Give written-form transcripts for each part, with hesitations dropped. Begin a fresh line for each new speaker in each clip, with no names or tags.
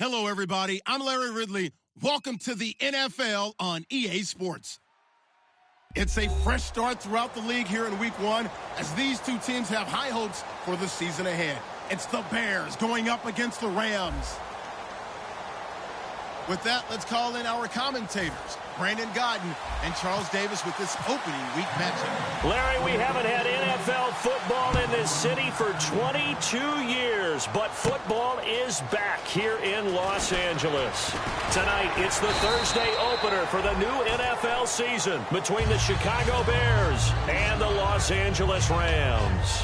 Hello, everybody. I'm Larry Ridley. Welcome to the NFL on EA Sports. It's a fresh start throughout the league here in Week 1 as these two teams have high hopes for the season ahead. It's the Bears going up against the Rams. With that, let's call in our commentators, Brandon Godden and Charles Davis, with this opening week matchup.
Larry, we haven't had NFL football in this city for 22 years, but football is back here in Los Angeles. Tonight, it's the Thursday opener for the new NFL season between the Chicago Bears and the Los Angeles Rams.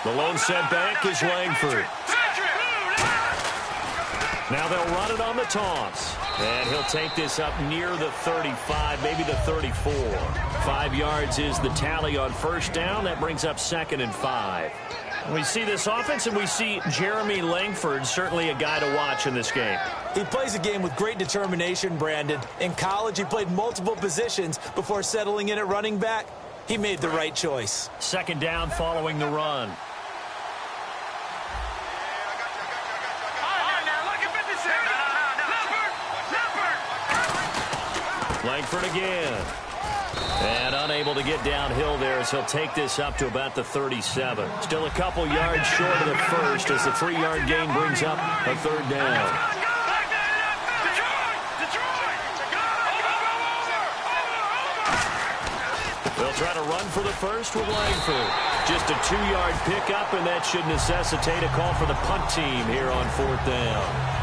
The lone setback is Langford. Now they'll run it on the toss. And he'll take this up near the 35, maybe the 34. 5 yards is the tally on first down. That brings up 2nd and 5. We see this offense, and we see Jeremy Langford, certainly a guy to watch in this game.
He plays a game with great determination, Brandon. In college, he played multiple positions before settling in at running back. He made the right choice. 2nd down following the run. Langford again. And unable to get downhill there as he'll take this up to about the 37. Still a couple yards short of the first as the 3-yard gain brings up a 3rd down. They'll try to run for the first with Langford. Just a 2-yard pickup, and that should necessitate a call for the punt team here on 4th down.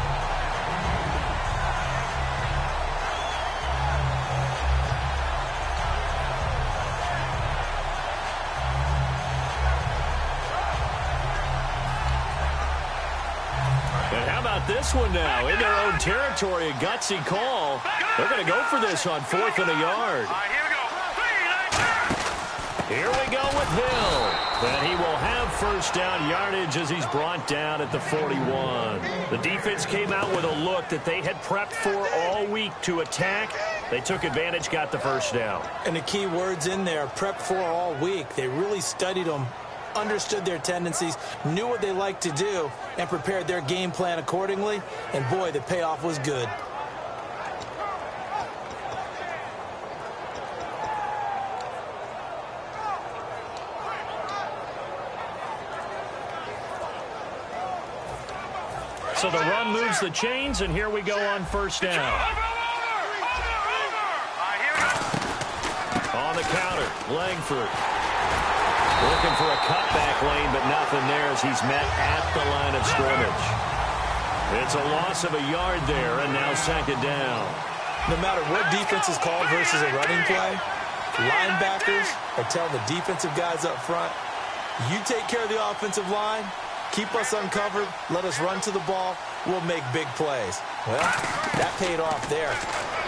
This one now in their own territory, a gutsy call. They're going to go for this on 4th and a yard. Here we go with Hill. And he will have first down yardage as he's brought down at the 41. The defense came out with a look that they had prepped for all week to attack. They took advantage, got the first down. And the key words in there, prepped for all week. They really studied them, understood their tendencies, knew what they liked to do, and prepared their game plan accordingly. And boy, the payoff was good.
So the run moves the chains, and here we go on first down. On the counter, Langford. Looking for a cutback lane, but nothing there as he's met at the line of scrimmage. It's a loss of a yard there, and now 2nd down.
No matter what defense is called versus a running play, linebackers are telling the defensive guys up front, you take care of the offensive line, keep us uncovered, let us run to the ball, we'll make big plays. Well, that paid off there.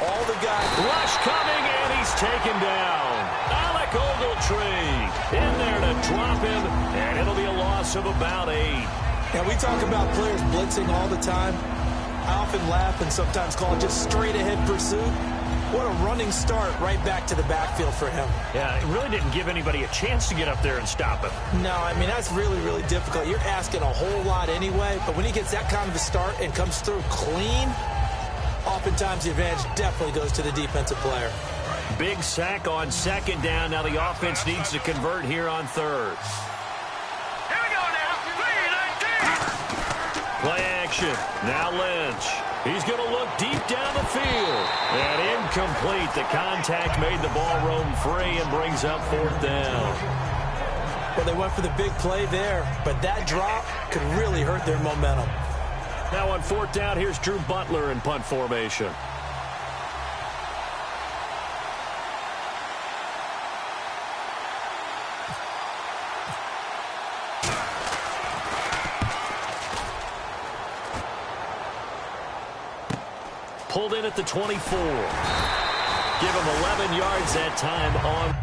All the guys...
Rush coming, and he's taken down. Alec Ogletree in there to drop him, and it'll be a loss of about 8.
Now, we talk about players blitzing all the time. I often laugh and sometimes call it just straight-ahead pursuit. What a running start right back to the backfield for him.
Yeah, it really didn't give anybody a chance to get up there and stop him.
No, I mean, that's really, really difficult. You're asking a whole lot anyway, but when he gets that kind of a start and comes through clean, oftentimes the advantage definitely goes to the defensive player.
Big sack on 2nd down. Now the offense needs to convert here on 3rd.
Here we go now. 3-19.
Play action. Now Lynch. He's going to look deep down the field. And incomplete. The contact made the ball roam free and brings up 4th down.
Well, they went for the big play there, but that drop could really hurt their momentum.
Now on 4th down, here's Drew Butler in punt formation. Pulled in at the 24. Give him 11 yards that time on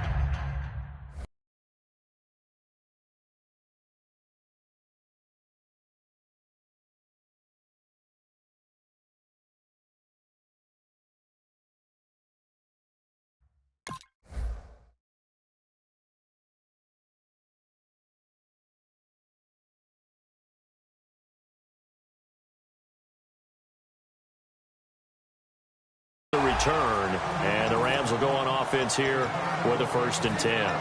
return. And the Rams will go on offense here with a 1st and 10.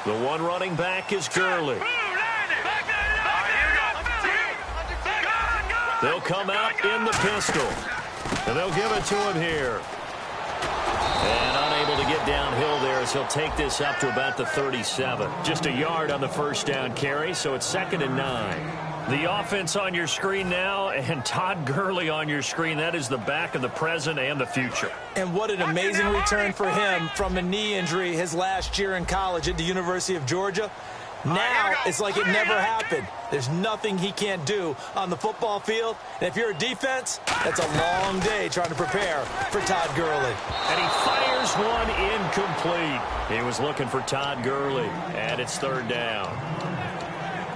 The one running back is Gurley. They'll come out in the pistol. And they'll give it to him here. And unable to get downhill there as he'll take this up to about the 37. Just a yard on the 1st down carry, so it's 2nd and 9. The offense on your screen now, and Todd Gurley on your screen. That is the back of the present and the future.
And what an amazing return for him from a knee injury his last year in college at the University of Georgia. Now it's like it never happened. There's nothing he can't do on the football field. And if you're a defense, that's a long day trying to prepare for Todd Gurley.
And he fires one incomplete. He was looking for Todd Gurley, and it's 3rd down.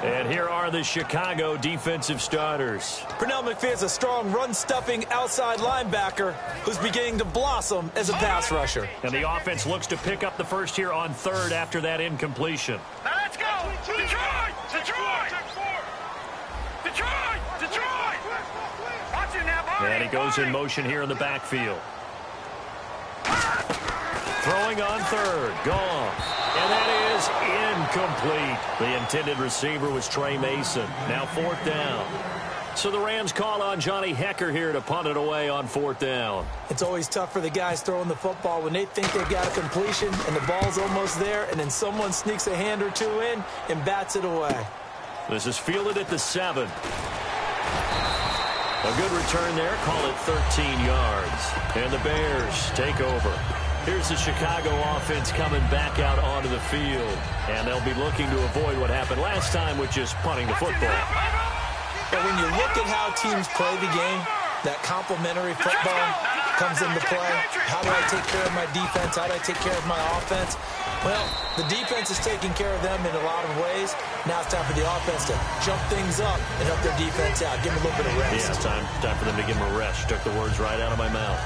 And here are the Chicago defensive starters.
Pernell McPhee is a strong run-stuffing outside linebacker who's beginning to blossom as a pass rusher.
And the offense looks to pick up the first here on 3rd after that incompletion.
Now let's go! Detroit! Detroit! Detroit! Detroit! Watch it now, boy!
And he goes in motion here in the backfield. Throwing on 3rd. Gone. And that is incomplete. The intended receiver was Trey Mason. Now 4th down. So the Rams call on Johnny Hecker here to punt it away on 4th down.
It's always tough for the guys throwing the football when they think they've got a completion and the ball's almost there, and then someone sneaks a hand or two in and bats it away.
This is fielded at the 7. A good return there. Call it 13 yards. And the Bears take over. Here's the Chicago offense coming back out onto the field. And they'll be looking to avoid what happened last time, which is punting the football.
But when you look at how teams play the game, that complementary football comes into play. How do I take care of my defense? How do I take care of my offense? Well, the defense is taking care of them in a lot of ways. Now it's time for the offense to jump things up and help their defense out. Give them a little bit of rest.
Yeah, it's time for them to give them a rest. Took the words right out of my mouth.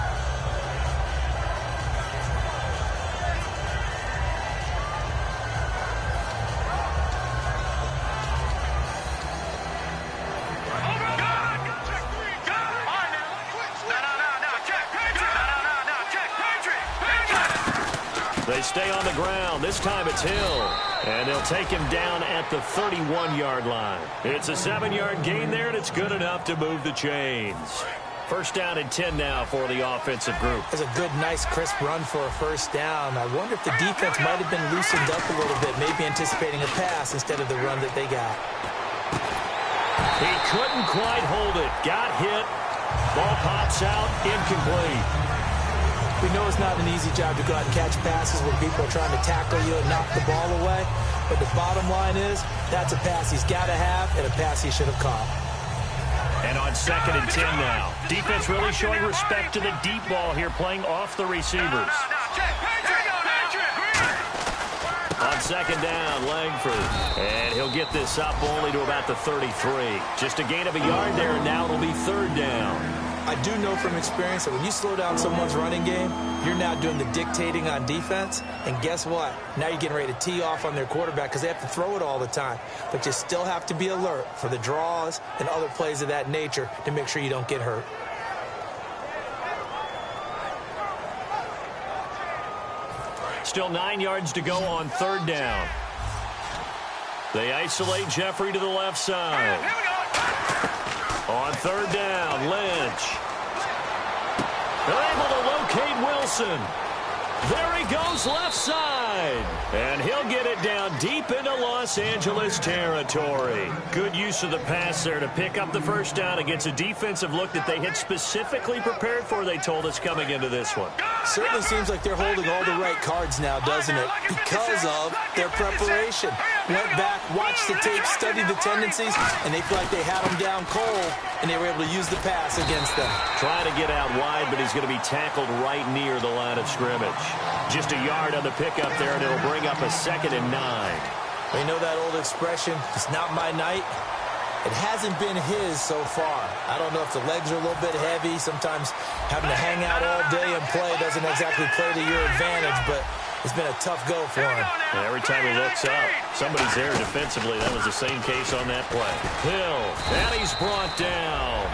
They stay on the ground. This time it's Hill. And they'll take him down at the 31-yard line. It's a 7-yard gain there, and it's good enough to move the chains. 1st down and 10 now for the offensive group.
It's a good, nice, crisp run for a 1st down. I wonder if the defense might have been loosened up a little bit, maybe anticipating a pass instead of the run that they got.
He couldn't quite hold it. Got hit. Ball pops out. Incomplete.
We know it's not an easy job to go out and catch passes when people are trying to tackle you and knock the ball away. But the bottom line is, that's a pass he's got to have and a pass he should have caught.
And on 2nd and 10 now. Defense really showing respect to the deep ball here, playing off the receivers. On 2nd down, Langford. And he'll get this up only to about the 33. Just a gain of a yard there, and now it'll be 3rd down.
I do know from experience that when you slow down someone's running game, you're now doing the dictating on defense. And guess what? Now you're getting ready to tee off on their quarterback because they have to throw it all the time. But you still have to be alert for the draws and other plays of that nature to make sure you don't get hurt.
Still 9 yards to go on 3rd down. They isolate Jeffrey to the left side. On 3rd down, Lynch. They're able to locate Wilson. There he goes left side. And he'll get it down deep into Los Angeles territory. Good use of the pass there to pick up the 1st down against a defensive look that they had specifically prepared for, they told us, coming into this one.
Certainly seems like they're holding all the right cards now, doesn't it? Because of their preparation. Went back, watched the tape, studied the tendencies, and they feel like they had them down cold, and they were able to use the pass against them.
Trying to get out wide, but he's going to be tackled right near the line of scrimmage. Just a yard on the pickup there, and it'll bring up a 2nd and 9.
You know that old expression, it's not my night? It hasn't been his so far. I don't know if the legs are a little bit heavy. Sometimes having to hang out all day and play doesn't exactly play to your advantage, but It's been a tough go for him.
And every time he looks up, somebody's there defensively. That was the same case on that play. Hill, and he's brought down.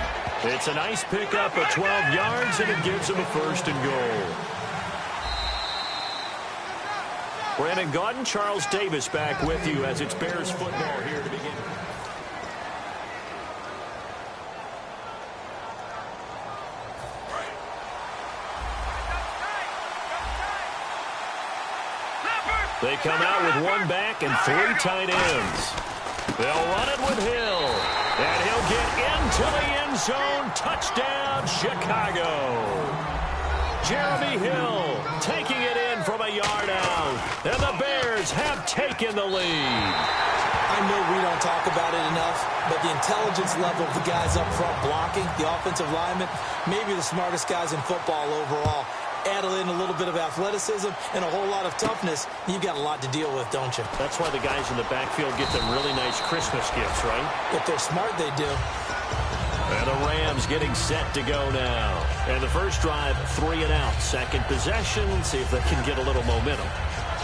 It's a nice pickup of 12 yards, and it gives him a 1st and goal. Brandon Gaudin, Charles Davis back with you as it's Bears football here to begin. They come out with 1 back and 3 tight ends. They'll run it with Hill. And he'll get into the end zone. Touchdown, Chicago. Jeremy Hill taking it in from a yard out. And the Bears have taken the lead.
I know we don't talk about it enough, but the intelligence level of the guys up front blocking, the offensive linemen, maybe the smartest guys in football overall. Add in a little bit of athleticism and a whole lot of toughness, you've got a lot to deal with, don't you?
That's why the guys in the backfield get them really nice Christmas gifts, right?
If they're smart, they do.
And the Rams getting set to go now. And the first drive, 3 and out. Second possession, see if they can get a little momentum.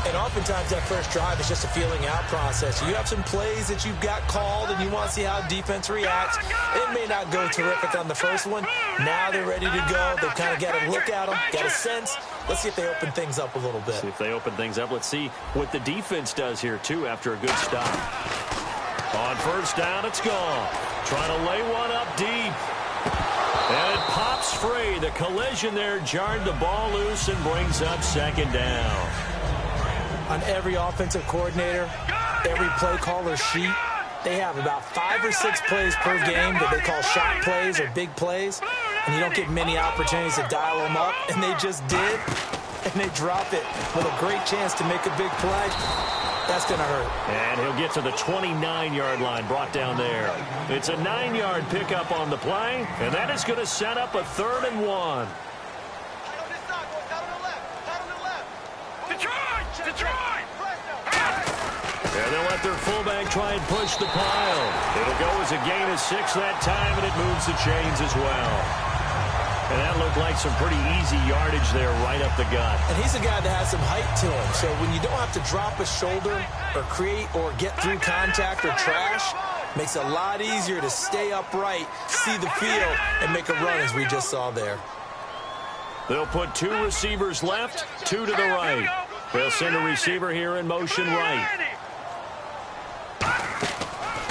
And oftentimes that first drive is just a feeling out process. You have some plays that you've got called and you want to see how defense reacts. It may not go terrific on the first one. Now they're ready to go. They've kind of got a look at them, got a sense. Let's see if they open things up a little bit.
See if they open things up. Let's see what the defense does here, too, after a good stop. On first down, it's gone. Trying to lay one up deep. And it pops free. The collision there jarred the ball loose and brings up 2nd down.
On every offensive coordinator, every play caller sheet, they have about 5 or 6 plays per game that they call shot plays or big plays, and you don't get many opportunities to dial them up, and they just did, and they drop it with a great chance to make a big play. That's going to hurt.
And he'll get to the 29-yard line, brought down there. It's a 9-yard pickup on the play, and that is going to set up a 3rd and 1. And they'll let their fullback try and push the pile. It'll go as a gain of 6 that time, and it moves the chains as well. And that looked like some pretty easy yardage there right up the gut.
And he's a guy that has some height to him. So when you don't have to drop a shoulder or create or get through contact or trash, makes it a lot easier to stay upright, see the field, and make a run as we just saw there.
They'll put 2 receivers left, 2 to the right. They'll send a receiver here in motion right.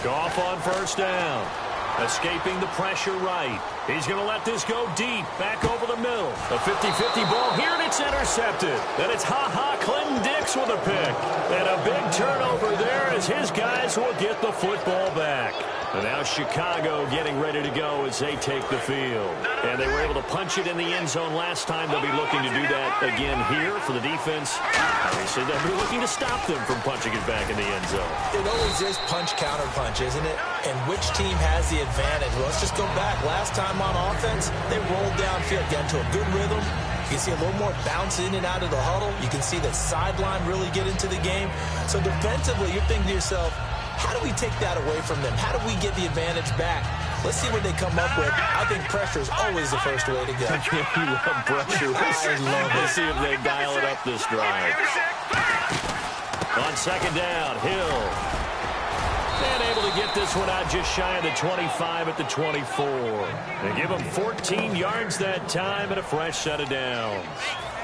Goff on first down. Escaping the pressure right. He's going to let this go deep. Back over the middle. A 50-50 ball here, and it's intercepted. Then it's Clinton Dix with a pick. And a big turnover there as his guys will get the football back. And now Chicago getting ready to go as they take the field. And they were able to punch it in the end zone last time. They'll be looking to do that again here for the defense. Obviously, they'll be looking to stop them from punching it back in the end zone.
It always is punch-counter-punch, isn't it? And which team has the advantage? Well, let's just go back. Last time on offense, they rolled downfield, got into a good rhythm. You can see a little more bounce in and out of the huddle. You can see the sideline really get into the game. So defensively, you're thinking to yourself, how do we take that away from them? How do we get the advantage back? Let's see what they come up with. I think pressure is always the first way to go.
You love pressure.
I love it.
Let's see if they dial it up this drive. On second down, Hill. And able to get this one out just shy of the 25 at the 24. They give him 14 yards that time and a fresh set of downs.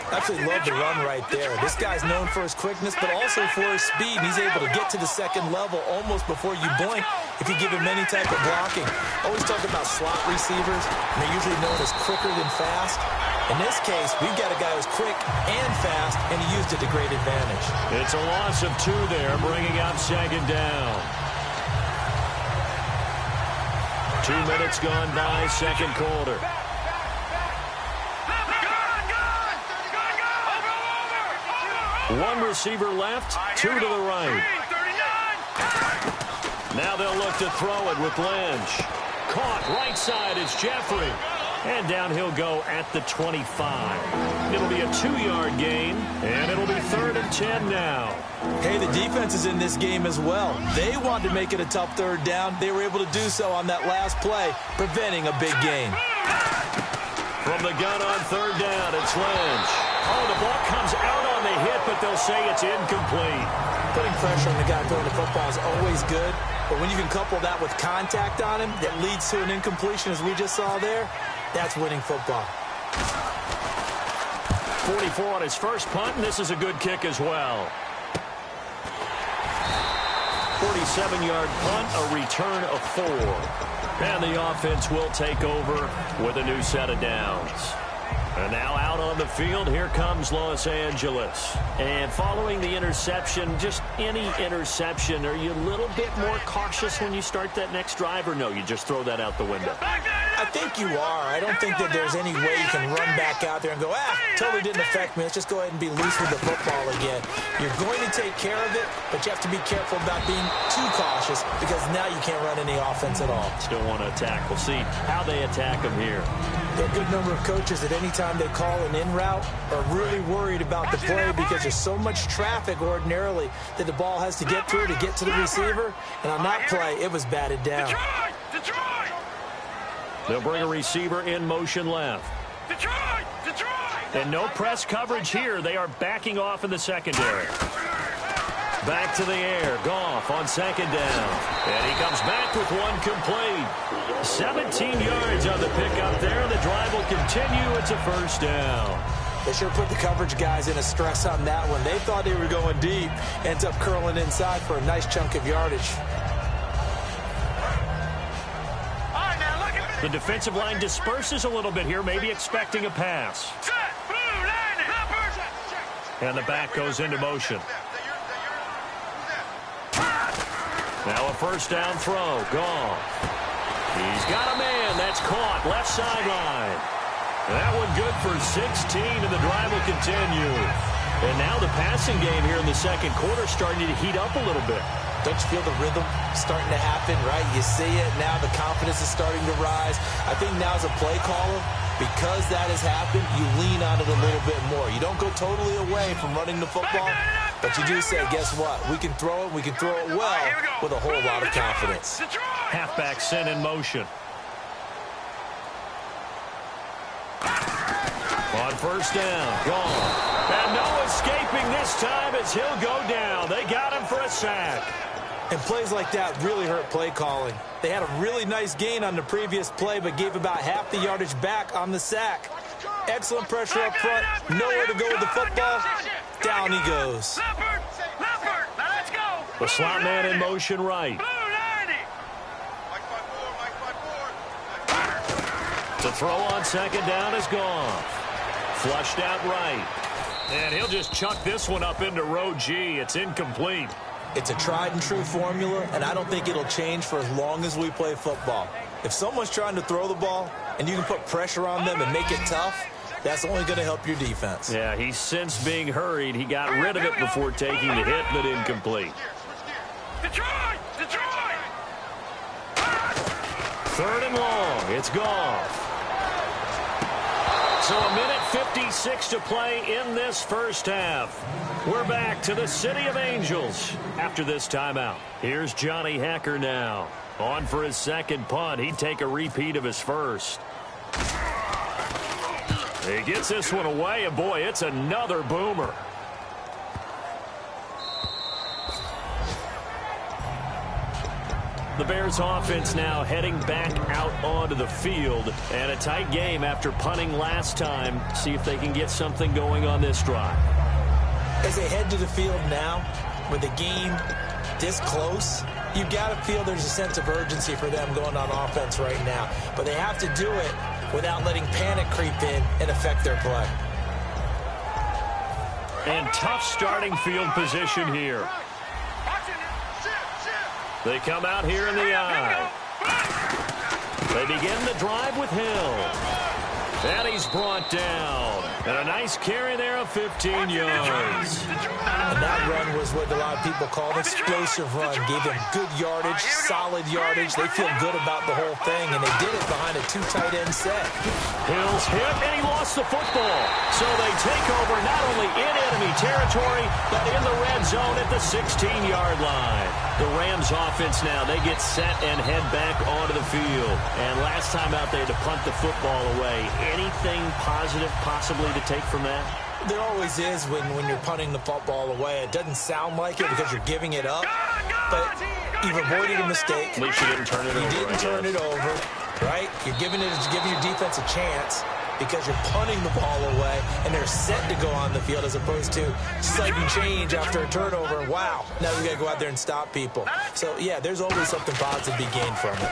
Absolutely love the run right there. This guy's known for his quickness, but also for his speed. He's able to get to the second level almost before you blink if you give him any type of blocking. Always talk about slot receivers, and they're usually known as quicker than fast. In this case, we've got a guy who's quick and fast, and he used it to great advantage.
It's a loss of 2 there, bringing up second down. 2 minutes gone by, second quarter. One receiver left, 2 to the right. Now they'll look to throw it with Lynch. Caught right side is Jeffrey. And down he'll go at the 25. It'll be a 2-yard gain, and it'll be 3rd and 10 now.
Hey, the defense is in this game as well. They wanted to make it a tough 3rd down. They were able to do so on that last play, preventing a big gain.
From the gun on 3rd down, it's Lynch. Oh, the ball comes out on the hit, but they'll say it's incomplete.
Putting pressure on the guy throwing the football is always good, but when you can couple that with contact on him that leads to an incompletion, as we just saw there, that's winning football.
44 on his first punt, and this is a good kick as well. 47-yard punt, a return of 4. And the offense will take over with a new set of downs. And now out on the field, here comes Los Angeles. And following the interception, just any interception, are you a little bit more cautious when you start that next drive, or no, you just throw that out the window?
I think you are. I don't think that there's any way you can run back out there and go, totally didn't affect me. Let's just go ahead and be loose with the football again. You're going to take care of it, but you have to be careful about being too cautious because now you can't run any offense at all.
Still want to attack. We'll see how they attack them here.
There are a good number of coaches that any time they call an in route are really worried about the play because there's so much traffic ordinarily that the ball has to get through to get to the receiver. And on that play, it was batted down.
They'll bring a receiver in motion left. And no press coverage here. They are backing off in the secondary. Back to the air. Goff on second down. And he comes back with one complete. 17 yards on the pickup there. The drive will continue. It's a first down.
They should have put the coverage guys in a stress on that one. They thought they were going deep. Ends up curling inside for a nice chunk of yardage.
The defensive line disperses a little bit here, maybe expecting a pass. And the back goes into motion. Now a first down throw. Goff. He's got a man. That's caught. Left sideline. That one good for 16, and the drive will continue. And now the passing game here in the second quarter starting to heat up a little bit.
Don't you feel the rhythm starting to happen, right? You see it. Now the confidence is starting to rise. I think now as a play caller, because that has happened, you lean on it a little bit more. You don't go totally away from running the football, but you do say, guess what? We can throw it. We can throw it well with a whole lot of confidence.
Halfback sent in motion. On first down, gone. And no escaping this time as he'll go down. They got him for a sack.
And plays like that really hurt play calling. They had a really nice gain on the previous play, but gave about half the yardage back on the sack. Excellent pressure up front. Nowhere to go with the football. Down he goes.
The slot man in motion right. The throw on second down is gone. Flushed out right. And he'll just chuck this one up into row G. It's incomplete.
It's a tried and true formula, and I don't think it'll change for as long as we play football. If someone's trying to throw the ball and you can put pressure on them and make it tough, that's only going to help your defense.
Yeah, he sensed being hurried. He got rid of it before taking the hit, but incomplete. Third and long. It's Goff. So a minute 56 to play in this first half. We're back to the City of Angels after this timeout. Here's Johnny Hekker now. On for his second punt. He'd take a repeat of his first. He gets this one away, and boy, it's another boomer. The Bears offense now heading back out onto the field, and a tight game after punting last time. See if they can get something going on this drive.
As they head to the field now, with the game this close, you've got to feel there's a sense of urgency for them going on offense right now. But they have to do it without letting panic creep in and affect their play.
And tough starting field position here. They come out here in the eye. They begin the drive with Hill. And he's brought down. And a nice carry there of 15 yards.
And that run was what a lot of people call an explosive run. Gave them good yardage, solid yardage. They feel good about the whole thing, and they did it behind a two tight end set.
Hill's hit, and he lost the football. So they take over not only in enemy territory, but in the red zone at the 16-yard line. The Rams offense now, they get set and head back onto the field. And last time out there to punt the football away. Anything positive possibly to take from that?
There always is when you're punting the football away. It doesn't sound like it because you're giving it up, but you've avoided a mistake.
At least you didn't turn it over.
You didn't turn it over, right? You're giving your defense a chance because you're punting the ball away, and they're set to go on the field as opposed to sudden change after a turnover. And wow, now you got to go out there and stop people. So, yeah, there's always something positive to be gained from it.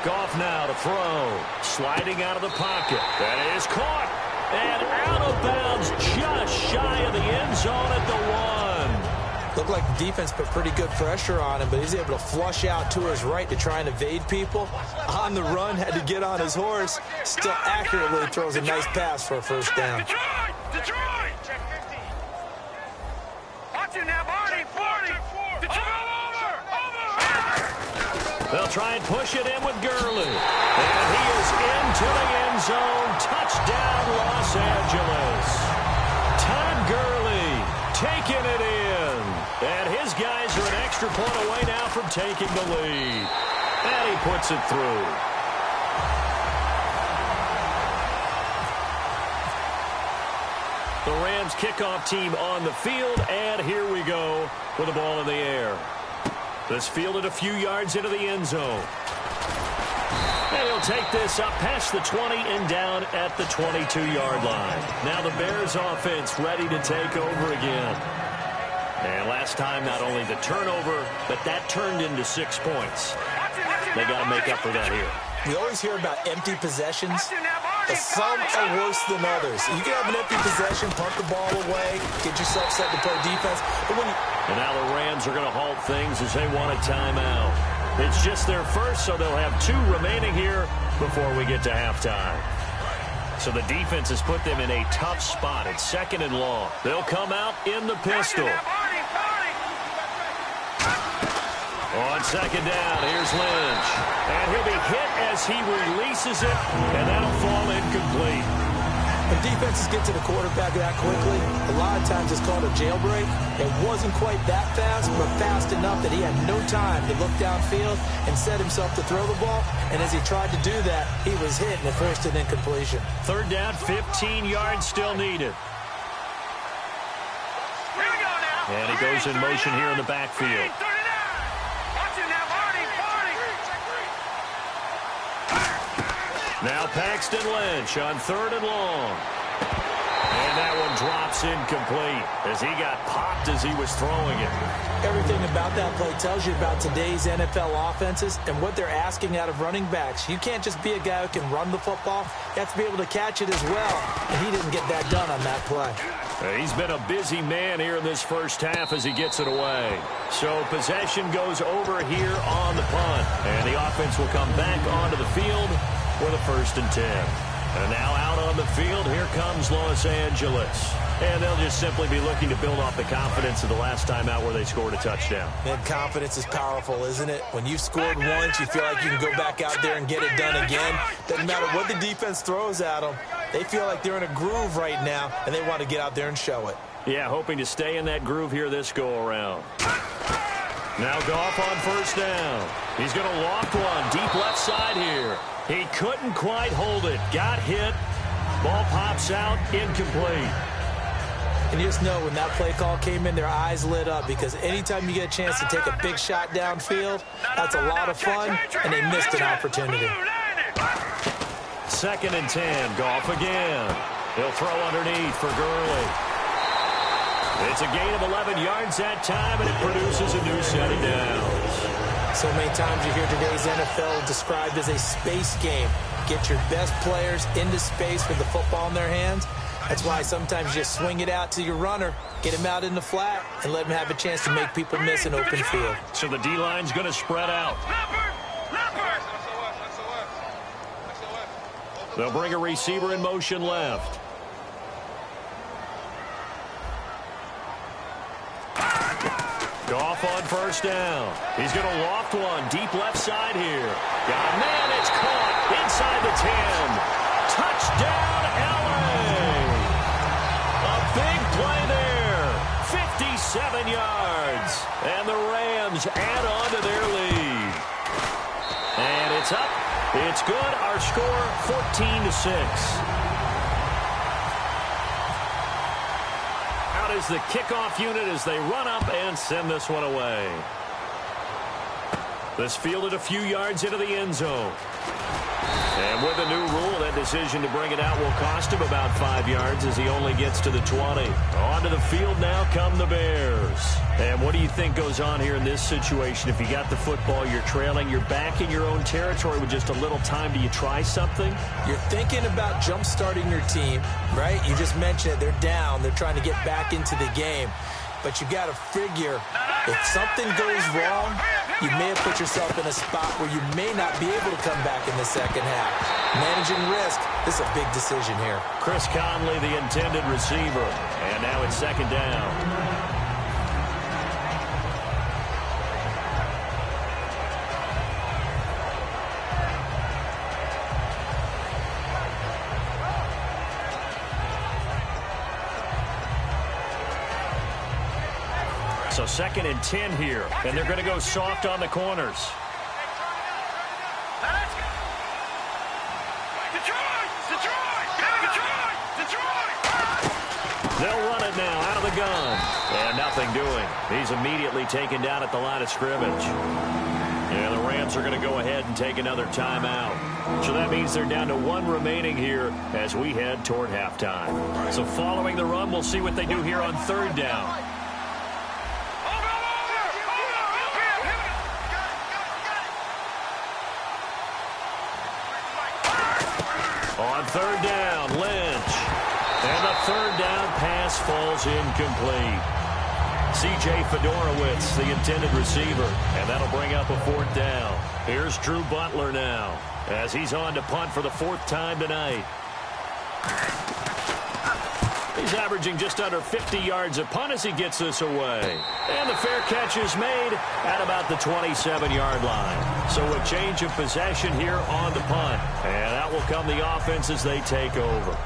Goff now to throw. Sliding out of the pocket. That is caught. And out of bounds just shy of the end zone at the 1.
Looked like the defense put pretty good pressure on him, but he's able to flush out to his right to try and evade people. On the run, had to get on his horse. Still accurately throws a nice pass for a first down.
Detroit! Watch it now, Barney! 40! Detroit! Over!
They'll try and push it in with Gurley. And he is into the end zone. Touchdown, Los Angeles. Todd Gurley taking it in. And his guys are an extra point away now from taking the lead. And he puts it through. The Rams kickoff team on the field. And here we go with the ball in the air. This fielded a few yards into the end zone. And he'll take this up past the 20 and down at the 22-yard line. Now the Bears offense ready to take over again. And last time, not only the turnover, but that turned into 6 points. They got to make up for that here.
We always hear about empty possessions, but some are worse than others. You can have an empty possession, punt the ball away, get yourself set to play defense. But when
and now the Rams are going to halt things as they want a timeout. It's just their first, so they'll have 2 remaining here before we get to halftime. So the defense has put them in a tough spot. It's 2nd and long. They'll come out in the pistol. On 2nd down, here's Lynch. And he'll be hit as he releases it, and that'll fall incomplete.
When defenses get to the quarterback that quickly, a lot of times it's called a jailbreak. It wasn't quite that fast, but fast enough that he had no time to look downfield and set himself to throw the ball. And as he tried to do that, he was hit and it forced an incompletion.
3rd down, 15 yards still needed.
Here we go now.
And he goes in motion here in the backfield. Now Paxton Lynch on 3rd and long. And that one drops incomplete as he got popped as he was throwing it.
Everything about that play tells you about today's NFL offenses and what they're asking out of running backs. You can't just be a guy who can run the football. You have to be able to catch it as well. And he didn't get that done on that play.
He's been a busy man here in this first half as he gets it away. So possession goes over here on the punt. And the offense will come back onto the field for the 1st and 10. And now out on the field, here comes Los Angeles. And they'll just simply be looking to build off the confidence of the last time out where they scored a touchdown.
And confidence is powerful, isn't it? When you've scored once, you feel like you can go back out there and get it done again. Doesn't matter what the defense throws at them. They feel like they're in a groove right now, and they want to get out there and show it.
Yeah, hoping to stay in that groove here this go-around. Now Goff on 1st down. He's going to loft one deep left side here. He couldn't quite hold it. Got hit. Ball pops out. Incomplete.
And you just know when that play call came in, their eyes lit up because anytime you get a chance to take a big shot downfield, that's a lot of fun, and they missed an opportunity.
2nd and 10. Goff again. He'll throw underneath for Gurley. It's a gain of 11 yards that time, and it produces a new set of downs.
So many times you hear today's NFL described as a space game. Get your best players into space with the football in their hands. That's why sometimes you just swing it out to your runner, get him out in the flat, and let him have a chance to make people miss an open field.
So the D-line's going to spread out. They'll bring a receiver in motion left. Goff on 1st down. He's going to loft one deep left side here. Got a man, it's caught inside the 10. Touchdown, LA. A big play there. 57 yards. And the Rams add on to their lead. And it's up. It's good. Our score, 14-6. is the kickoff unit as they run up and send this one away. This fielded a few yards into the end zone. And with the new rule, that decision to bring it out will cost him about 5 yards as he only gets to the 20. Onto the field now come the Bears. And what do you think goes on here in this situation? If you got the football, you're trailing, you're back in your own territory with just a little time. Do you try something?
You're thinking about jump-starting your team, right? You just mentioned it. They're down. They're trying to get back into the game. But you got to figure if something goes wrong, you may have put yourself in a spot where you may not be able to come back in the second half. Managing risk, this is a big decision here.
Chris Conley, the intended receiver. And now it's second down. So 2nd and 10 here, and they're going to go soft on the corners. They'll run it now out of the gun. And nothing doing. He's immediately taken down at the line of scrimmage. And the Rams are going to go ahead and take another timeout. So that means they're down to 1 remaining here as we head toward halftime. So following the run, we'll see what they do here on 3rd down. On 3rd down, Lynch. And the 3rd down pass falls incomplete. C.J. Fedorowicz, the intended receiver. And that'll bring up a 4th down. Here's Drew Butler now as he's on to punt for the 4th time tonight. He's averaging just under 50 yards a punt as he gets this away. And the fair catch is made at about the 27-yard line. So a change of possession here on the punt. And out will come the offense as they take over.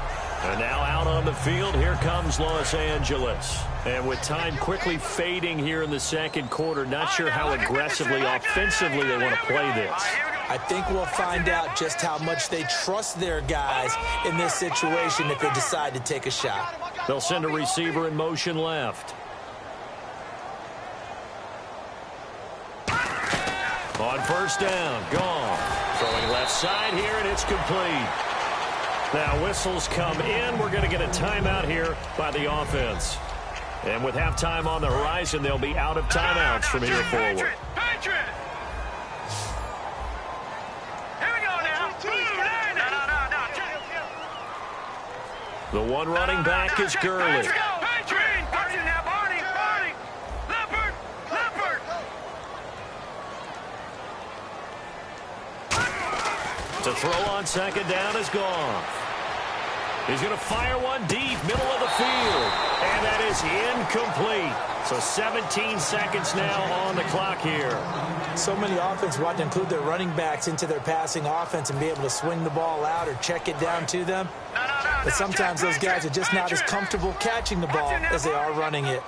And now out on the field, here comes Los Angeles. And with time quickly fading here in the 2nd quarter, not sure how aggressively, offensively they want to play this.
I think we'll find out just how much they trust their guys in this situation if they decide to take a shot.
They'll send a receiver in motion left. On 1st down, gone. Throwing left side here, and it's complete. Now whistles come in. We're going to get a timeout here by the offense. And with halftime on the horizon, they'll be out of timeouts from here forward. The one running back is Gurley. To throw on 2nd down is gone. He's going to fire one deep, middle of the field. And that is incomplete. So 17 seconds now on the clock here.
So many offenses want to include their running backs into their passing offense and be able to swing the ball out or check it down to them. But sometimes those guys are just not as comfortable catching the ball as they are running it.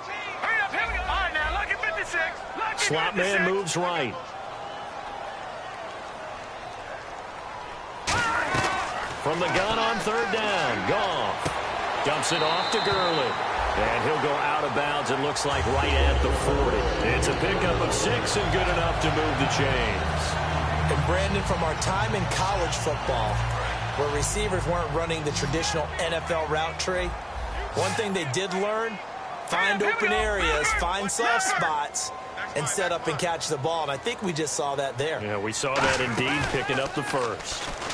Slot man moves right. From the gun on 3rd down, Goff dumps it off to Gurley. And he'll go out of bounds, it looks like right at the 40. It's a pickup of 6 and good enough to move the chains.
And Brandon, from our time in college football, where receivers weren't running the traditional NFL route tree, one thing they did learn, find open areas, find soft spots, and set up and catch the ball. And I think we just saw that there.
Yeah, we saw that indeed, picking up the 1st.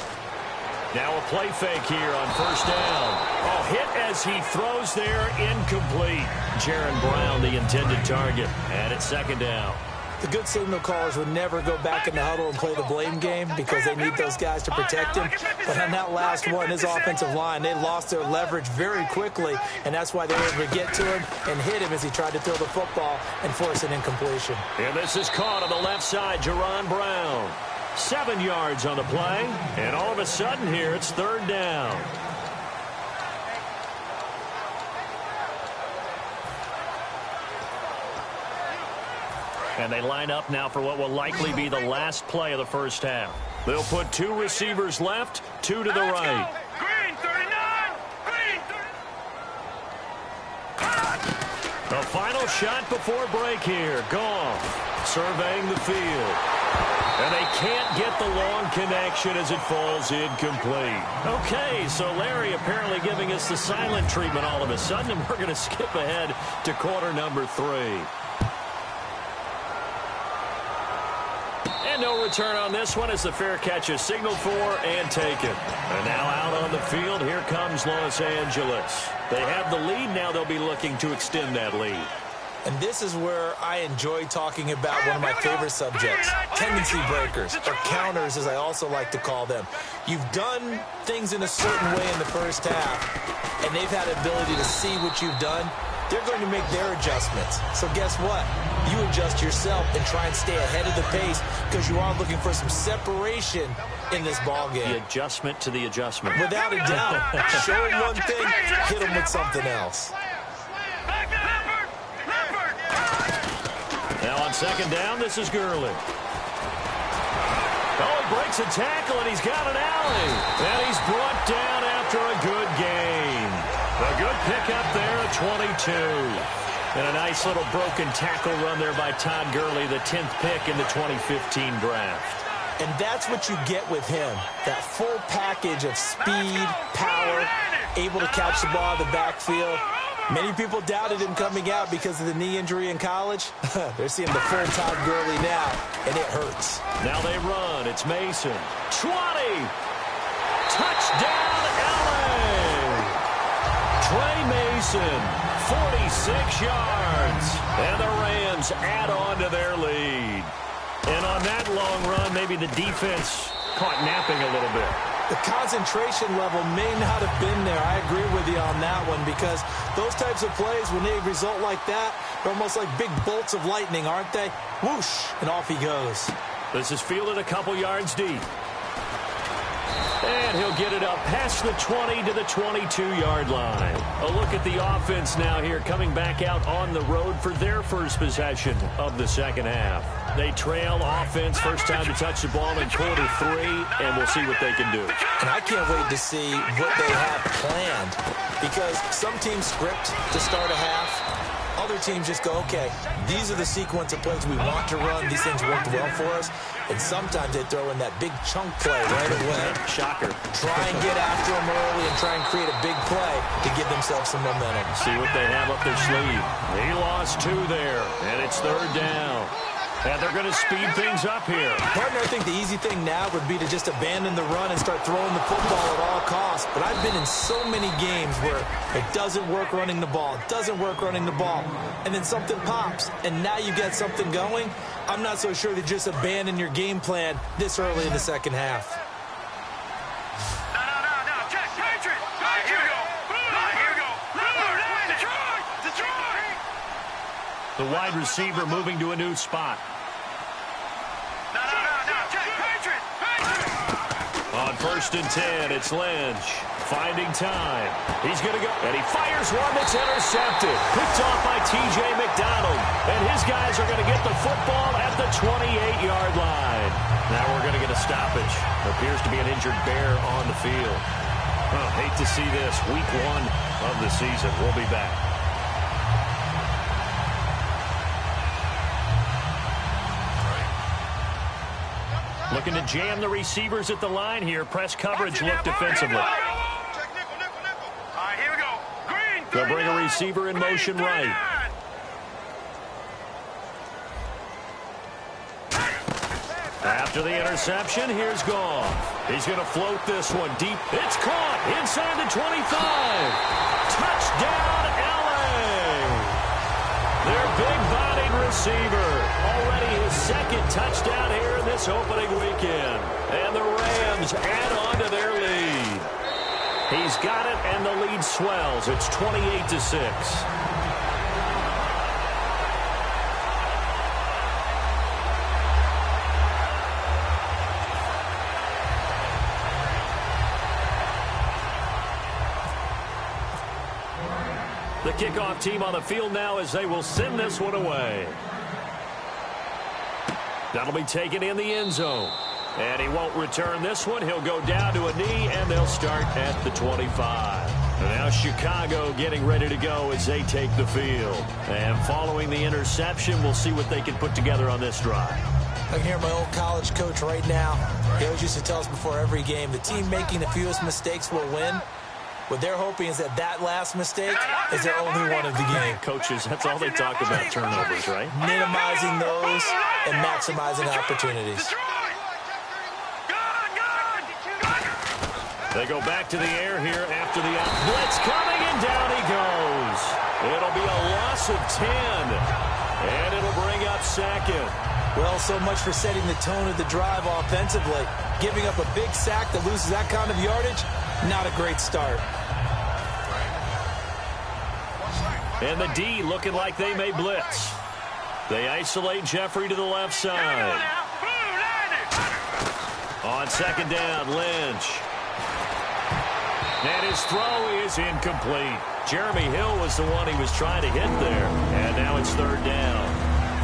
Now a play fake here on 1st down. Oh, hit as he throws there, incomplete. Jaron Brown, the intended target, and it's 2nd down.
The good signal callers would never go back in the huddle and play the blame game because they need those guys to protect him. But on that last one, his offensive line, they lost their leverage very quickly, and that's why they were able to get to him and hit him as he tried to throw the football and force an incompletion.
And this is caught on the left side, Jaron Brown. 7 yards on the play, and all of a sudden here it's 3rd down. And they line up now for what will likely be the last play of the 1st half. They'll put 2 receivers left, 2 to the right.
Green, 39! Green, 39!
Final shot before break here. Goff surveying the field. And they can't get the long connection as it falls incomplete. Okay, so Larry apparently giving us the silent treatment all of a sudden, and we're going to skip ahead to quarter number 3. And no return on this one as the fair catch is signaled for and taken. And now out on the field, here comes Los Angeles. They have the lead. Now they'll be looking to extend that lead.
And this is where I enjoy talking about one of my favorite subjects, tendency breakers, or counters as I also like to call them. You've done things in a certain way in the first half, and they've had the ability to see what you've done. They're going to make their adjustments. So guess what? You adjust yourself and try and stay ahead of the pace because you are looking for some separation in this ballgame.
The adjustment to the adjustment.
Without a doubt. Show them one thing, hit them with something else.
Now on second down, this is Gurley. Oh, he breaks a tackle, and he's got an alley. And he's brought down after a good gain. A good pickup there at 22. And a nice little broken tackle run there by Todd Gurley, the 10th pick in the 2015 draft.
And that's what you get with him, that full package of speed, power, able to catch the ball in the backfield. Many people doubted him coming out because of the knee injury in college. They're seeing the full Todd Gurley now, and it hurts.
Now they run. It's Mason. 20. Touchdown, LA. Trey Mason, 46 yards. And the Rams add on to their lead. And on that long run, maybe the defense caught napping a little bit.
The concentration level may not have been there. I agree with you on that one because those types of plays, when they result like that, they're almost like big bolts of lightning, aren't they? Whoosh, and off he goes.
This is fielded a couple yards deep. And he'll get it up past the 20 to the 22-yard line. A look at the offense now here, coming back out on the road for their first possession of the second half. They trail offense first time to touch the ball in quarter 3, and we'll see what they can do.
And I can't wait to see what they have planned because some teams script to start a half. Other teams just go, okay, these are the sequence of plays we want to run. These things worked well for us. And sometimes they throw in that big chunk play right away.
Shocker.
Try and get after them early and try and create a big play to give themselves some momentum.
See what they have up their sleeve. He lost 2 there, and it's third down. And they're going to speed things up here.
Partner, I think the easy thing now would be to just abandon the run and start throwing the football at all costs. But I've been in so many games where it doesn't work running the ball. It doesn't work running the ball. And then something pops, and now you get something going. I'm not so sure to just abandon your game plan this early in the second half.
No. Check, Patriot. Here we go. Here we go. Detroit.
The wide receiver moving to a new spot.
No. Check, Patriot.
On first and 10, it's Lynch. Finding time. He's going to go. And he fires one that's intercepted. Picked off by T.J. McDonald. And his guys are going to get the football at the 28-yard line. Now we're going to get a stoppage. Appears to be an injured bear on the field. Hate to see this. Week 1 of the season. We'll be back. Looking to jam the receivers at the line here. Press coverage look defensively.
All right, here we go. Green.
They'll bring a receiver in motion right. After the interception, here's Goff. He's going to float this one deep. It's caught inside the 25. Touchdown, L.A. Their big-bodied receiver. Already his second touchdown here in this opening weekend. And the Rams add on to their lead. He's got it, and the lead swells. It's 28-6. The kickoff team on the field now as they will send this one away. That'll be taken in the end zone. And he won't return this one. He'll go down to a knee, and they'll start at the 25. And now Chicago getting ready to go as they take the field. And following the interception, we'll see what they can put together on this drive.
I can hear my old college coach right now. He always used to tell us before every game, the team making the fewest mistakes will win. What they're hoping is that last mistake is their only one of the game.
Coaches, that's all they talk about, turnovers, right?
Minimizing those and maximizing opportunities.
They go back to the air here after the blitz coming, and down he goes. It'll be a loss of 10, and it'll bring up second.
Well, so much for setting the tone of the drive offensively. Giving up a big sack that loses that kind of yardage, not a great start.
And the D looking like they may blitz. They isolate Jeffrey to the left side. On second down, Lynch. And his throw is incomplete. Jeremy Hill was the one he was trying to hit there. And now it's third down.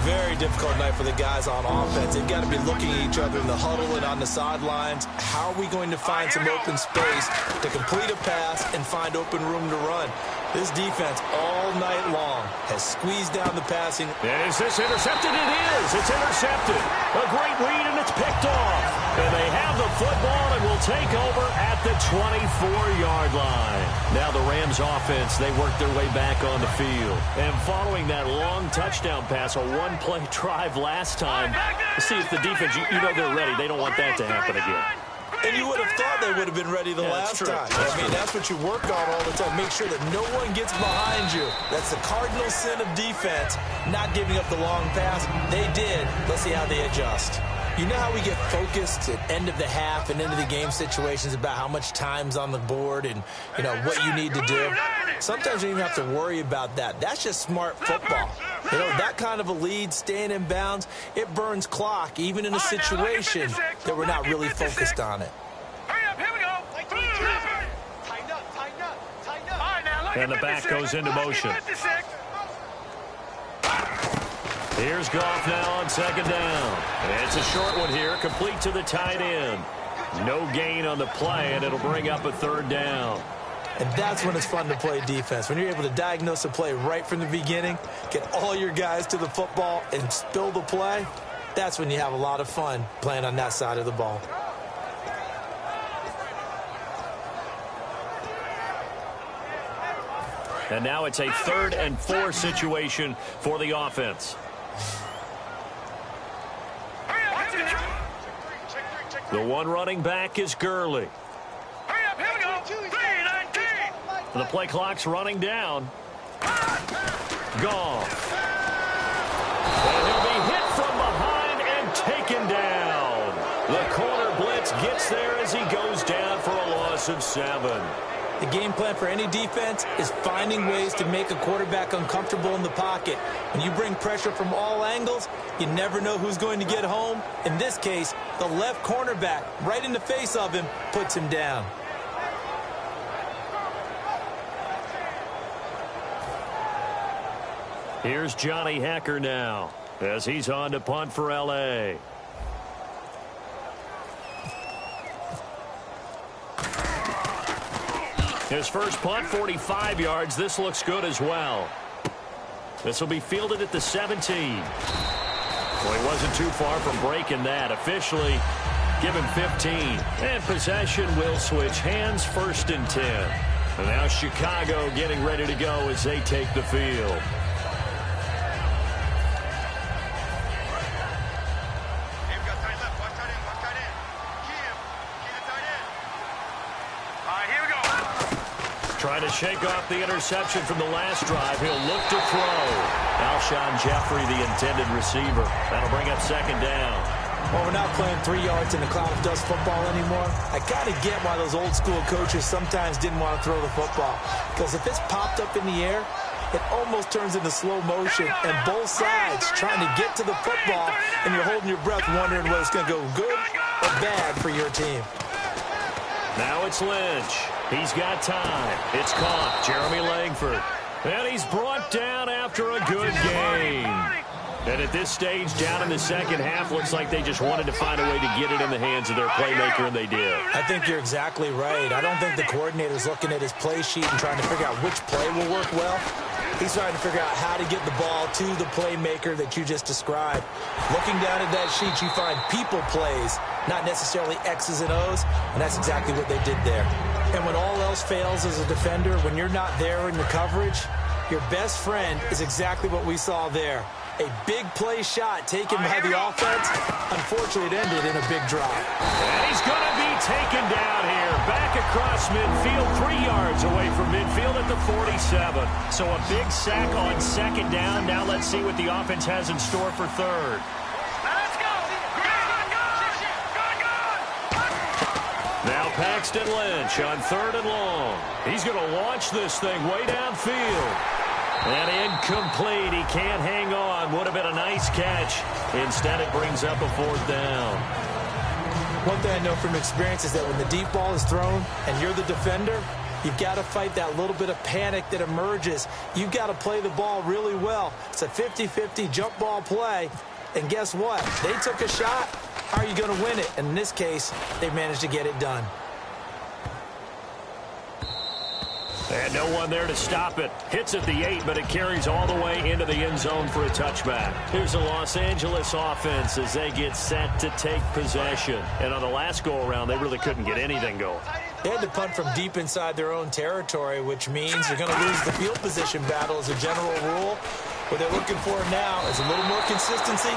Very difficult night for the guys on offense. They've got to be looking at each other in the huddle and on the sidelines. How are we going to find some open space to complete a pass and find open room to run? This defense all night long has squeezed down the passing.
And is this intercepted? It is. It's intercepted. A great read, and it's picked off. And they have the football and will take over at the 24-yard line. Now the Rams offense, they work their way back on the field. And following that long touchdown pass, a one-play drive last time, let's see if the defense, you know they're ready. They don't want that to happen again.
And you would have thought they would have been ready the last time. I mean, that's what you work on all the time. Make sure that no one gets behind you. That's the cardinal sin of defense, not giving up the long pass. They did. Let's see how they adjust. You know how we get focused at end of the half and end of the game situations about how much time's on the board and, you know, what you need to do? Sometimes you don't even have to worry about that. That's just smart football. You know, that kind of a lead, staying in bounds, it burns clock, even in a situation that we're not really focused on it.
And the back goes into motion. Here's Goff now on second down. And it's a short one here, complete to the tight end. No gain on the play, and it'll bring up a third down.
And that's when it's fun to play defense. When you're able to diagnose a play right from the beginning, get all your guys to the football, and spill the play, that's when you have a lot of fun playing on that side of the ball.
And now it's a 3rd and 4 situation for the offense. The one running back is Gurley. The play clock's running down. Goff. And he'll be hit from behind and taken down. The corner blitz gets there as he goes down for a loss of 7.
The game plan for any defense is finding ways to make a quarterback uncomfortable in the pocket. When you bring pressure from all angles, you never know who's going to get home. In this case, the left cornerback, right in the face of him, puts him down.
Here's Johnny Hacker now as he's on to punt for L.A. His first punt, 45 yards. This looks good as well. This will be fielded at the 17. Well, he wasn't too far from breaking that. Officially, give him 15. And possession will switch hands, 1st and 10. And now Chicago getting ready to go as they take the field. Trying to shake off the interception from the last drive. He'll look to throw. Alshon Jeffrey, the intended receiver. That'll bring up second down.
Well, we're not playing 3 yards in a cloud of dust football anymore. I kind of get why those old school coaches sometimes didn't want to throw the football. Because if it's popped up in the air, it almost turns into slow motion. And both sides trying to get to the football, and you're holding your breath wondering whether it's going to go good or bad for your team.
Now it's Lynch. He's got time. It's caught. Jeremy Langford. And he's brought down after a good gain. And at this stage, down in the second half, looks like they just wanted to find a way to get it in the hands of their playmaker, and they did.
I think you're exactly right. I don't think the coordinator's looking at his play sheet and trying to figure out which play will work well. He's trying to figure out how to get the ball to the playmaker that you just described. Looking down at that sheet, you find people plays, not necessarily X's and O's, and that's exactly what they did there. And when all else fails as a defender, when you're not there in the coverage, your best friend is exactly what we saw there. A big play shot taken by the offense. Unfortunately, it ended in a big drop.
And he's going to be taken down here. Back across midfield, 3 yards away from midfield at the 47. So a big sack on second down. Now let's see what the offense has in store for third.
Let's go!
Now Paxton Lynch on third and long. He's going to launch this thing way downfield. And incomplete. He can't hang on. Would have been a nice catch. Instead, it brings up a fourth down.
One thing I know from experience is that when the deep ball is thrown and you're the defender, you've got to fight that little bit of panic that emerges. You've got to play the ball really well. It's a 50-50 jump ball play. And guess what? They took a shot. How are you going to win it? And in this case, they managed to get it done.
And no one there to stop it. Hits at the 8, but it carries all the way into the end zone for a touchback. Here's the Los Angeles offense as they get set to take possession. And on the last go-around, they really couldn't get anything going.
They had to punt from deep inside their own territory, which means you're going to lose the field position battle as a general rule. What they're looking for now is a little more consistency,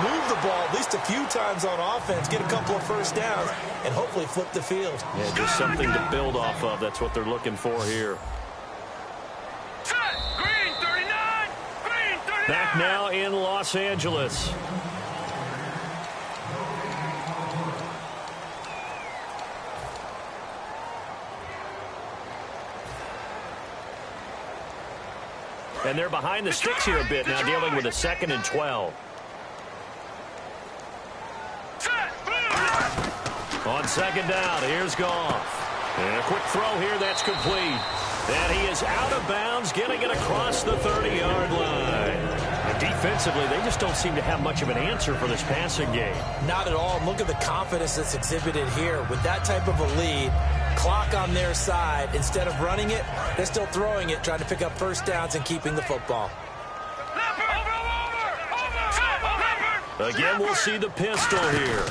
move the ball at least a few times on offense, get a couple of first downs, and hopefully flip the field.
Yeah, just something to build off of. That's what they're looking for here.
Green 39! Green 39!
Back now in Los Angeles. And they're behind the sticks here a bit now, dealing with a 2nd and 12. On second down, here's Goff. And a quick throw here, that's complete. And he is out of bounds, getting it across the 30-yard line. And defensively, they just don't seem to have much of an answer for this passing game.
Not at all. Look at the confidence that's exhibited here. With that type of a lead, clock on their side, instead of running it, they're still throwing it, trying to pick up first downs and keeping the football.
Again, we'll see the pistol here.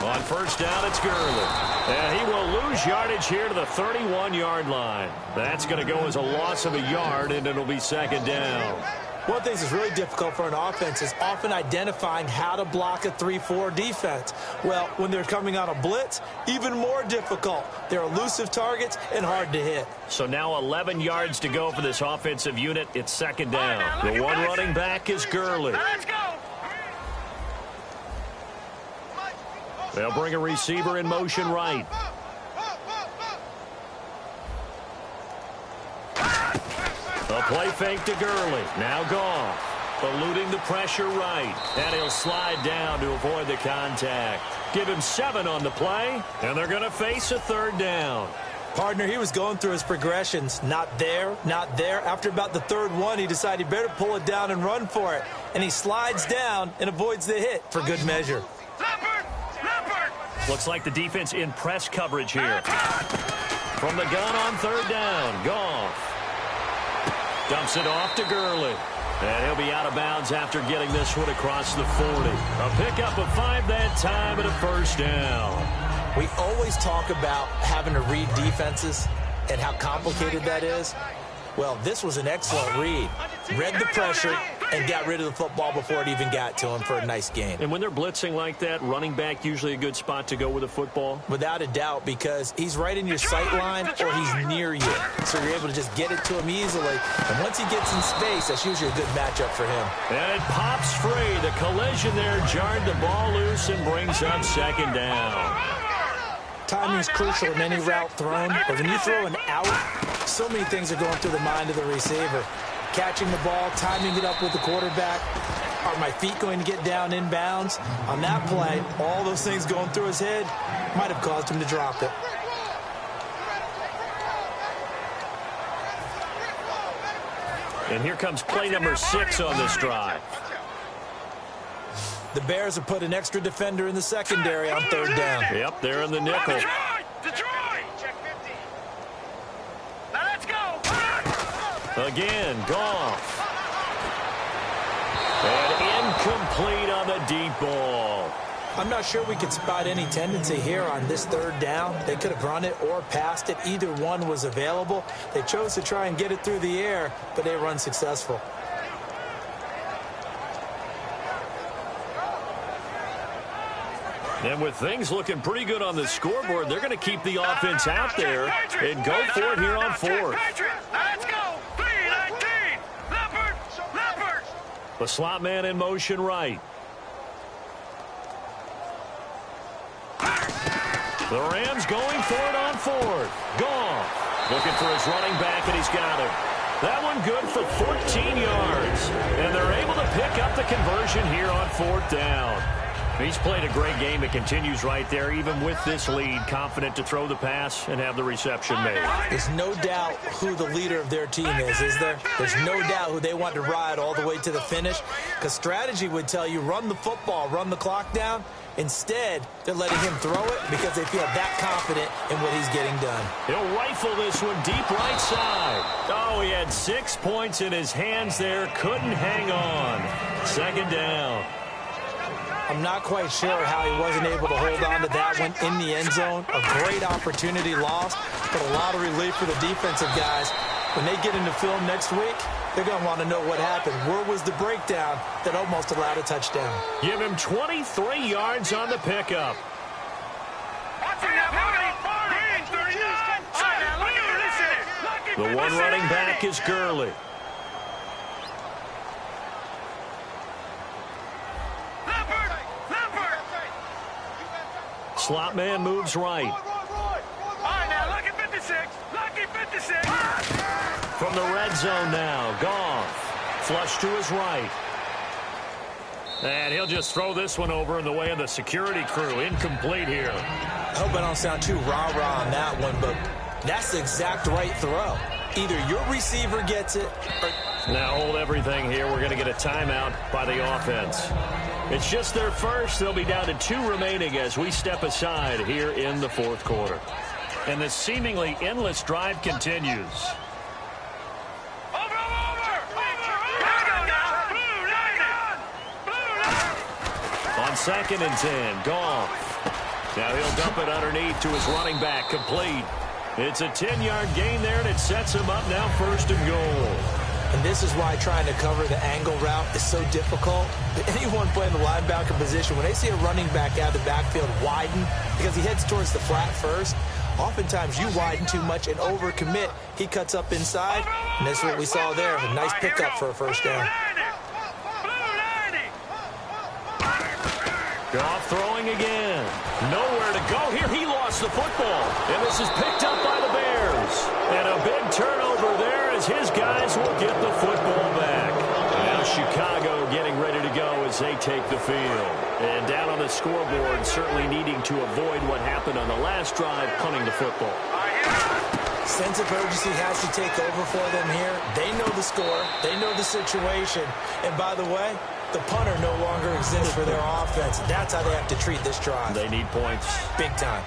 On first down, it's Gurley. And he will lose yardage here to the 31-yard line. That's going to go as a loss of a yard, and it'll be second down.
One of the things that's really difficult for an offense is often identifying how to block a 3-4 defense. Well, when they're coming on a blitz, even more difficult. They're elusive targets and hard to hit.
So now 11 yards to go for this offensive unit. It's second down. The one running back is Gurley.
Let's go!
They'll bring a receiver in motion right. A play fake to Gurley. Now Goff. Eluding the pressure right. And he'll slide down to avoid the contact. Give him 7 on the play. And they're going to face a third down.
Partner, he was going through his progressions. Not there, not there. After about the third one, he decided he better pull it down and run for it. And he slides down and avoids the hit for good measure.
Looks like the defense in press coverage here. From the gun on third down, Goff. Dumps it off to Gurley. And he'll be out of bounds after getting this one across the 40. A pickup of 5 that time and a first down.
We always talk about having to read defenses and how complicated that is. Well, this was an excellent read. Read the pressure and got rid of the football before it even got to him for a nice gain.
And when they're blitzing like that, running back usually a good spot to go with the football?
Without a doubt, because he's right in your sight line or he's near you. So you're able to just get it to him easily. And once he gets in space, that's usually a good matchup for him.
And it pops free. The collision there jarred the ball loose and brings up second down.
Timing is crucial in any route thrown, but when you throw an out, so many things are going through the mind of the receiver. Catching the ball, timing it up with the quarterback. Are my feet going to get down inbounds? On that play, all those things going through his head might have caused him to drop it.
And here comes play number 6 on this drive.
The Bears have put an extra defender in the secondary on third down.
Yep, they're in the nickel.
Detroit! Check 50. Now let's go!
Again, Goff. And incomplete on the deep ball.
I'm not sure we could spot any tendency here on this third down. They could have run it or passed it. Either one was available. They chose to try and get it through the air, but they were unsuccessful.
And with things looking pretty good on the scoreboard, they're going to keep the offense out there and go for it here on fourth.
Let's go! 3-19! Leopard!
The slot man in motion right. The Rams going for it on fourth. Goff looking for his running back, and he's got it. That one good for 14 yards. And they're able to pick up the conversion here on fourth down. He's played a great game. It continues right there, even with this lead, confident to throw the pass and have the reception made.
There's no doubt who the leader of their team is there? There's no doubt who they want to ride all the way to the finish, because strategy would tell you run the football, run the clock down. Instead, they're letting him throw it because they feel that confident in what he's getting done.
He'll rifle this one deep right side. Oh, he had 6 points in his hands there. Couldn't hang on. Second down.
I'm not quite sure how he wasn't able to hold on to that one in the end zone. A great opportunity lost, but a lot of relief for the defensive guys. When they get into film next week, they're going to want to know what happened. Where was the breakdown that almost allowed a touchdown?
Give him 23 yards on the pickup. The one running back is Gurley. Slot man moves right.
All right, now, lucky 56. Lucky 56.
From the red zone now, Goff. Flush to his right. And he'll just throw this one over in the way of the security crew. Incomplete here.
I hope I don't sound too rah-rah on that one, but that's the exact right throw. Either your receiver gets it or...
Now hold everything here. We're going to get a timeout by the offense. It's just their first. They'll be down to 2 remaining as we step aside here in the fourth quarter. And the seemingly endless drive continues. On 2nd and 10, Goff. Now he'll dump it underneath to his running back, complete. It's a 10-yard gain there, and it sets him up now 1st and goal.
And this is why trying to cover the angle route is so difficult. Anyone playing the linebacker position, when they see a running back out of the backfield widen, because he heads towards the flat first, oftentimes you widen too much and overcommit. He cuts up inside, and that's what we saw there. A nice pickup for a first down.
Goff throwing again. Nowhere to go here. He lost the football. And this is picked up by the Bears. And a big turnover there as his guys will get the football back. Now Chicago getting ready to go as they take the field. And down on the scoreboard, certainly needing to avoid what happened on the last drive, punting the football.
Sense of urgency has to take over for them here. They know the score. They know the situation. And by the way, the punter no longer exists for their offense. That's how they have to treat this drive.
They need points.
Big time.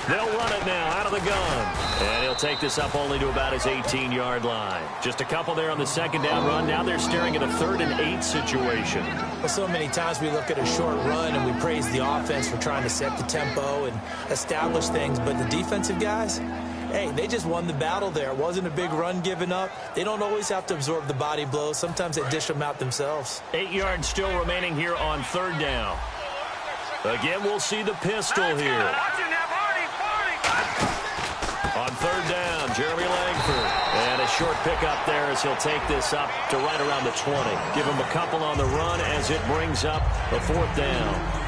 They'll run it now out of the gun. And he'll take this up only to about his 18-yard line. Just a couple there on the 2nd down run. Now they're staring at a 3rd and 8 situation.
Well, so many times we look at a short run and we praise the offense for trying to set the tempo and establish things. But the defensive guys, hey, they just won the battle there. It wasn't a big run given up. They don't always have to absorb the body blows. Sometimes they dish them out themselves.
8 yards still remaining here on 3rd down. Again, we'll see the pistol here. On 3rd down, Jeremy Langford. And a short pickup there as he'll take this up to right around the 20. Give him a couple on the run as it brings up the 4th down.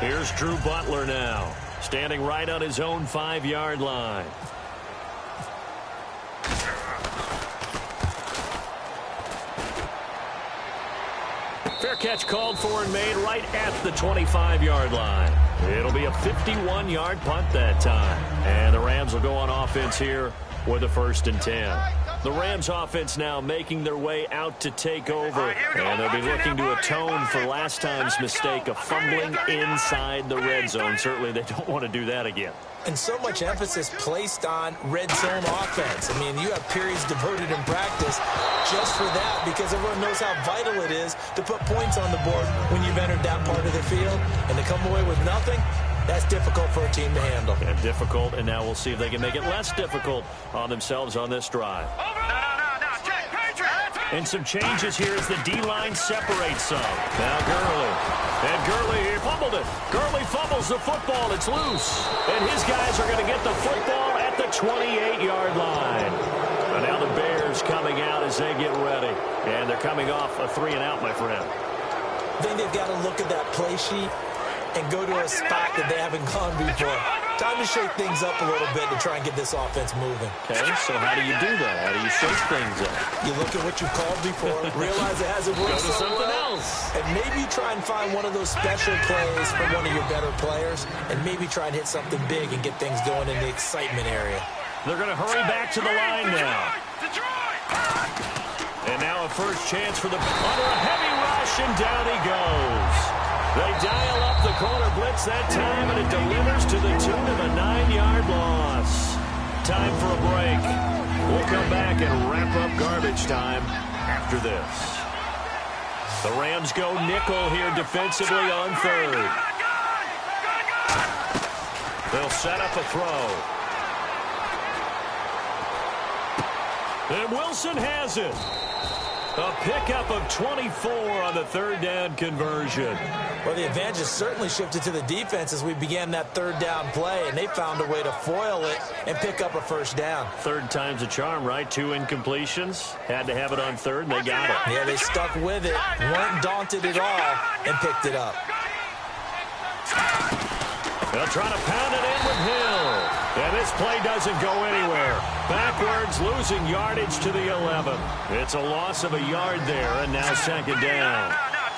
Here's Drew Butler now, standing right on his own 5-yard line. catch called for and made right at the 25-yard line. It'll be a 51-yard punt that time. And the Rams will go on offense here with a 1st and 10. The Rams offense now making their way out to take over. And they'll be looking to atone for last time's mistake of fumbling inside the red zone. Certainly they don't want to do that again.
And so much emphasis placed on red zone offense. I mean, you have periods devoted in practice just for that because everyone knows how vital it is to put points on the board when you've entered that part of the field. And to come away with nothing, that's difficult for a team to handle.
And difficult, and now we'll see if they can make it less difficult on themselves on this drive. And some changes here as the D-line separates some. Now Gurley. And Gurley, he fumbled it. Gurley fumbles the football. It's loose. And his guys are going to get the football at the 28-yard line. And now the Bears coming out as they get ready. And they're coming off a 3-and-out, my friend.
I think they've got to look at that play sheet and go to a spot that they haven't gone before. Time to shake things up a little bit to try and get this offense moving.
Okay, so how do you do that? How do you shake things up?
You look at what you've called before, realize it hasn't worked
Go to
so
something
well,
else.
and maybe try and find one of those special plays from one of your better players, and maybe try and hit something big and get things going in the excitement area.
They're going to hurry back to the line now. And now a first chance for the under a heavy rush, and down he goes. They dial up the corner blitz that time, and it delivers to the tune of a 9-yard loss. Time for a break. We'll come back and wrap up garbage time after this. The Rams go nickel here defensively on 3rd. They'll set up a throw. And Wilson has it. A pickup of 24 on the 3rd down conversion.
Well, the advantage has certainly shifted to the defense as we began that 3rd down play, and they found a way to foil it and pick up a 1st down.
3rd time's a charm, right? 2 incompletions. Had to have it on 3rd, and they got it.
Yeah, they stuck with it, weren't daunted at all, and picked it up.
They'll try to pound it in with Hill. And this play doesn't go anywhere. Backwards, losing yardage to the 11. It's a loss of a yard there, and now 2nd down.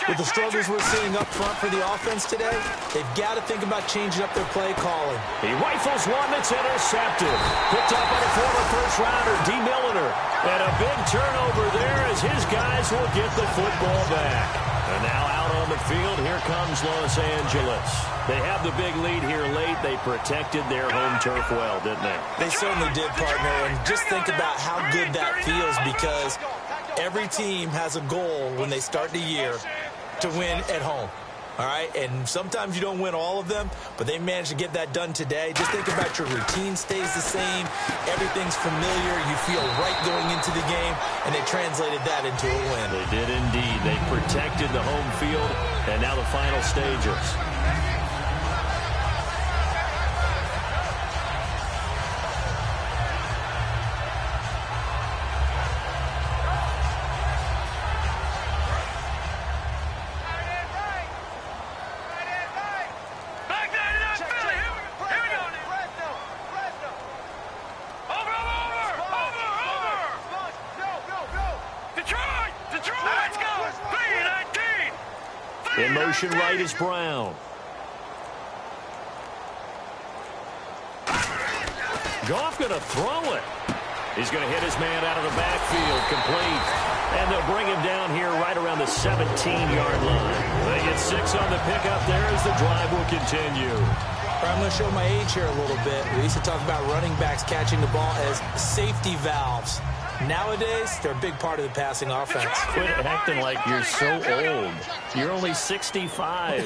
With the struggles we're seeing up front for the offense today, they've got to think about changing up their play calling.
He rifles one that's intercepted. Picked up by the former first-rounder, D. Milliner. And a big turnover there as his guys will get the football back. And now out on the field, here comes Los Angeles. They have the big lead here late. They protected their home turf well, didn't they?
They certainly did, partner. And just think about how good that feels because every team has a goal when they start the year to win at home. All right, and sometimes you don't win all of them, but they managed to get that done today. Just think about your routine stays the same. Everything's familiar. You feel right going into the game, and they translated that into a win.
They did indeed. They protected the home field, and now the final stages. In motion right is Brown. Goff going to throw it. He's going to hit his man out of the backfield, complete. And they'll bring him down here right around the 17-yard line. They get 6 on the pickup there as the drive will continue.
I'm going to show my age here a little bit. We used to talk about running backs catching the ball as safety valves. Nowadays, they're a big part of the passing offense.
Quit acting like you're so old. You're only 65.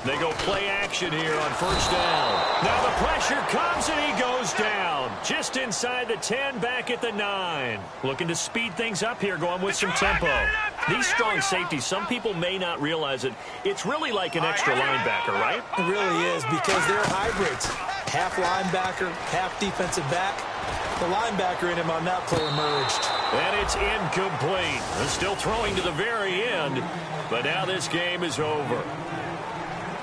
They go play action here on 1st down. Now the pressure comes and he goes down. Just inside the 10, back at the 9. Looking to speed things up here, going with some tempo. These strong safeties, some people may not realize it. It's really like an extra linebacker, right?
It really is because they're hybrids. Half linebacker, half defensive back. The linebacker in him on that play emerged.
And it's incomplete. They're still throwing to the very end, but now this game is over.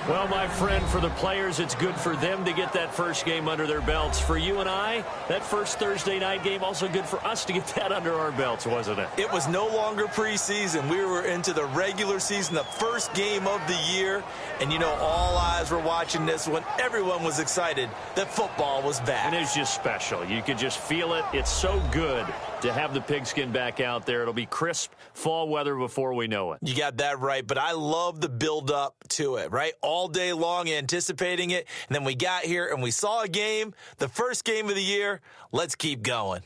Well, my friend, for the players, it's good for them to get that first game under their belts. For you and I, that first Thursday night game, also good for us to get that under our belts, wasn't it?
It was no longer preseason. We were into the regular season, the first game of the year. And, you know, all eyes were watching this when everyone was excited that football was back.
And it's just special. You could just feel it. It's so good to have the pigskin back out there. It'll be crisp fall weather before we know it.
You got that right, but I love the build-up to it, right? All day long anticipating it, and then we got here and we saw a game, the first game of the year. Let's keep going.